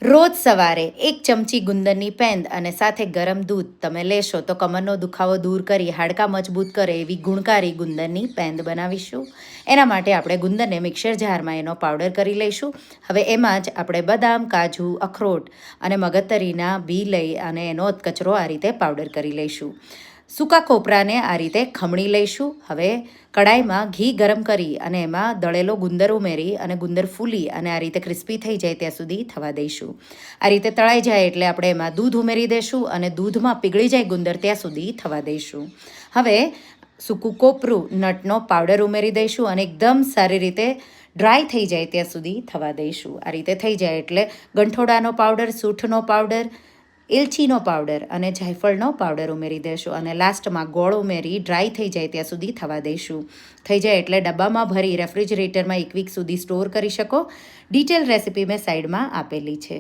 રોજ સવારે 1 ચમચી ગુંદરની પેંદ અને સાથે ગરમ દૂધ તમે લેશો તો કમરનો દુખાવો દૂર કરી હાડકાં મજબૂત કરે એવી ગુણકારી ગુંદરની પેંદ બનાવીશું. એના માટે આપણે ગુંદરને મિક્સર જારમાં એનો પાવડર કરી લઈશું. હવે એમાં જ આપણે બદામ, કાજુ, અખરોટ અને મગજતરીના બી લઈ અને એનો કચરો આ રીતે પાવડર કરી લઈશું. સૂકા કોપરાને આ રીતે ખમણી લઈશું. હવે કડાઈમાં ઘી ગરમ કરી અને એમાં દળેલો ગુંદર ઉમેરી અને ગુંદર ફૂલી અને આ રીતે ક્રિસ્પી થઈ જાય ત્યાં સુધી થવા દઈશું. આ રીતે તળાઈ જાય એટલે આપણે એમાં દૂધ ઉમેરી દઈશું અને દૂધમાં પીગળી જાય ગુંદર ત્યાં સુધી થવા દઈશું. હવે સૂકું કોપરું, નટનો પાવડર ઉમેરી દઈશું અને એકદમ સારી રીતે ડ્રાય થઈ જાય ત્યાં સુધી થવા દઈશું. આ રીતે થઈ જાય એટલે ગંઠોડાનો પાવડર, સૂંઠનો પાવડર, એલચીનો પાવડર અને જાયફળનો પાવડર ઉમેરી દઈશું અને લાસ્ટમાં ગોળ ઉમેરી ડ્રાય થઈ જાય ત્યાં સુધી થવા દઈશું. થઈ જાય એટલે ડબ્બામાં ભરી રેફ્રિજરેટરમાં 1 વીક સુધી સ્ટોર કરી શકો. ડિટેલ રેસીપી મેં સાઈડમાં આપેલી છે.